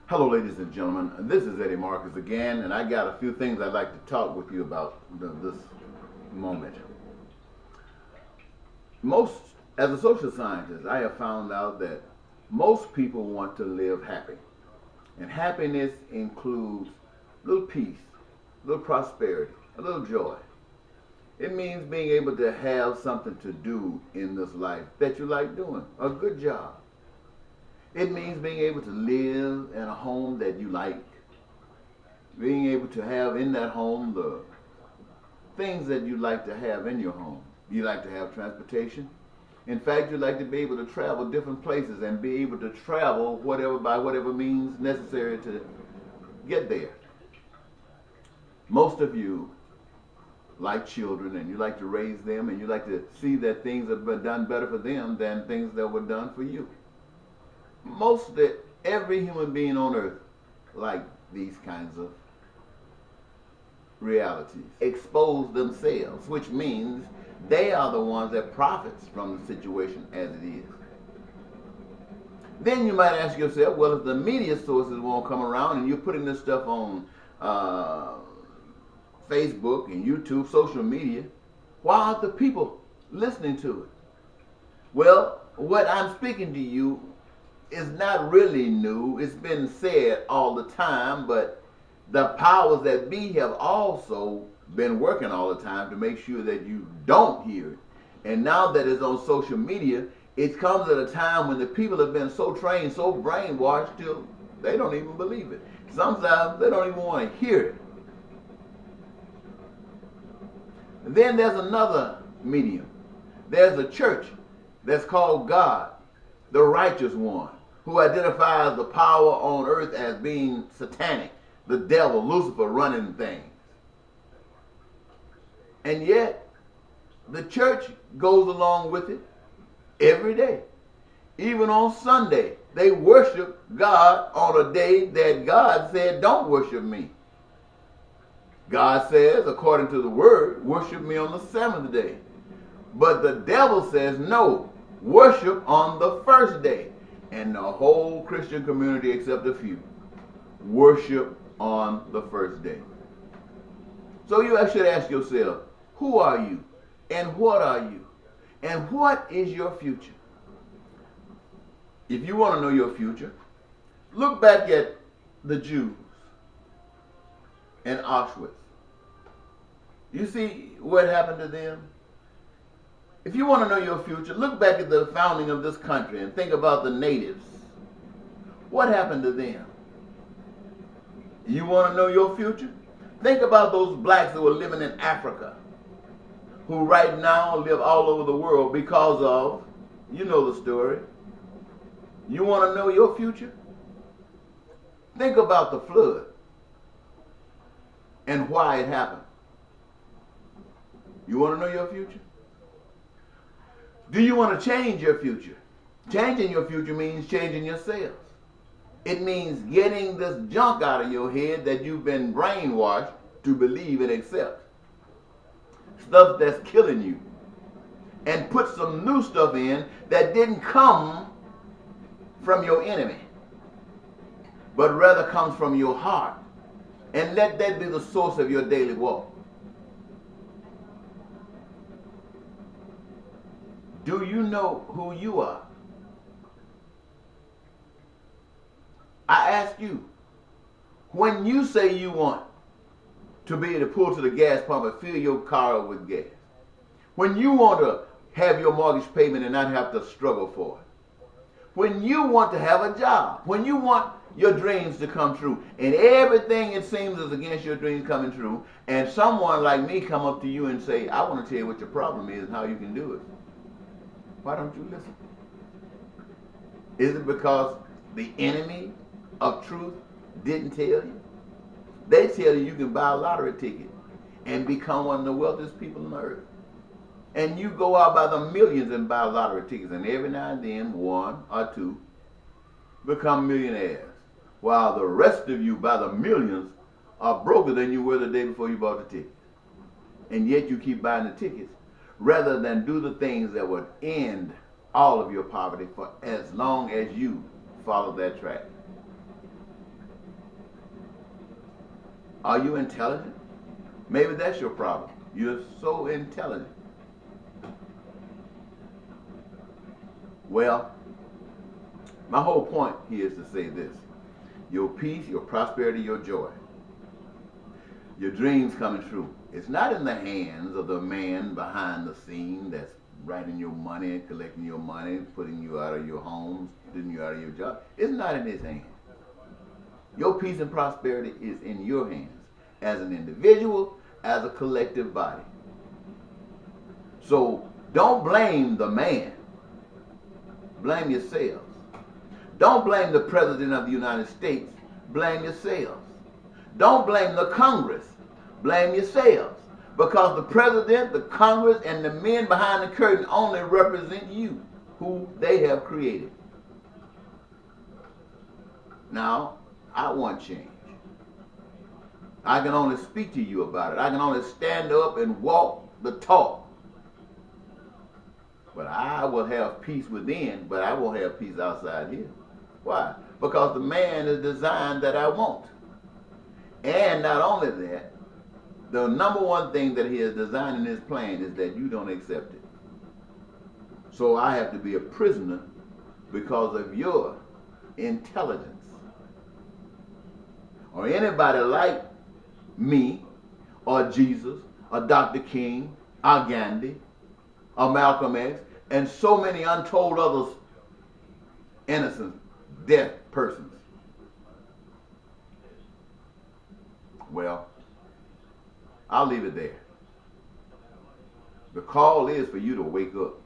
Hello, ladies and gentlemen. This is Eddie Marcus again, and I got a few things I'd like to talk with you about this moment. Most, as a social scientist, I have found out that most people want to live happy, and happiness includes a little peace, a little prosperity, a little joy. It means being able to have something to do in this life that you like doing, a good job. It means being able to live in a home that you like, being able to have in that home the things that you like to have in your home. You like to have transportation. In fact, you like to be able to travel different places and be able to travel whatever by whatever means necessary to get there. Most of you like children and you like to raise them and you like to see that things have been done better for them than things that were done for you. Mostly every human being on earth like these kinds of realities. Expose themselves, which means they are the ones that profits from the situation as it is. Then you might ask yourself, well, if the media sources won't come around and you're putting this stuff on Facebook and YouTube, social media, why aren't the people listening to it? Well, what I'm speaking to you is not really new. It's been said all the time, but the powers that be have also been working all the time to make sure that you don't hear it. And now that it's on social media, it comes at a time when the people have been so trained, so brainwashed till they don't even believe it. Sometimes they don't even want to hear it. And then there's another medium. There's a church that's called God, the righteous one, who identifies the power on earth as being satanic, the devil, Lucifer running things. And yet, the church goes along with it every day. Even on Sunday, they worship God on a day that God said, don't worship me. God says, according to the word, worship me on the seventh day. But the devil says, no, worship on the first day. And the whole Christian community, except a few, worship on the first day. So you should ask yourself, who are you? And what are you? And what is your future? If you want to know your future, look back at the Jews in Auschwitz. You see what happened to them? If you want to know your future, look back at the founding of this country and think about the natives. What happened to them? You want to know your future? Think about those blacks who are living in Africa, who right now live all over the world because of, you know the story. You want to know your future? Think about the flood and why it happened. You want to know your future? Do you want to change your future? Changing your future means changing yourself. It means getting this junk out of your head that you've been brainwashed to believe and accept. Stuff that's killing you. And put some new stuff in that didn't come from your enemy, but rather comes from your heart. And let that be the source of your daily walk. Do you know who you are? I ask you, when you say you want to be able to pull to the gas pump and fill your car up with gas, when you want to have your mortgage payment and not have to struggle for it, when you want to have a job, when you want your dreams to come true, and everything it seems is against your dreams coming true, and someone like me come up to you and say, I want to tell you what your problem is and how you can do it. Why don't you listen? Is it because the enemy of truth didn't tell you? They tell you can buy a lottery ticket and become one of the wealthiest people on earth. And you go out by the millions and buy lottery tickets, and every now and then one or two become millionaires, while the rest of you by the millions are broker than you were the day before you bought the ticket. And yet you keep buying the tickets rather than do the things that would end all of your poverty for as long as you follow that track. Are you intelligent? Maybe that's your problem. You're so intelligent. Well, my whole point here is to say this. Your peace, your prosperity, your joy, your dreams coming true. It's not in the hands of the man behind the scene that's writing your money, collecting your money, putting you out of your homes, putting you out of your job. It's not in his hands. Your peace and prosperity is in your hands as an individual, as a collective body. So don't blame the man. Blame yourselves. Don't blame the President of the United States. Blame yourselves. Don't blame the Congress. Blame yourselves. Because the President, the Congress, and the men behind the curtain only represent you, who they have created. Now, I want change. I can only speak to you about it. I can only stand up and walk the talk. But I will have peace within, but I won't have peace outside here. Why? Because the man is designed that I want. And not only that, the number one thing that he has designed in his plan is that you don't accept it. So I have to be a prisoner because of your intelligence. Or anybody like me, or Jesus, or Dr. King, or Gandhi, or Malcolm X, and so many untold others, innocent, deaf persons. Well, I'll leave it there. The call is for you to wake up.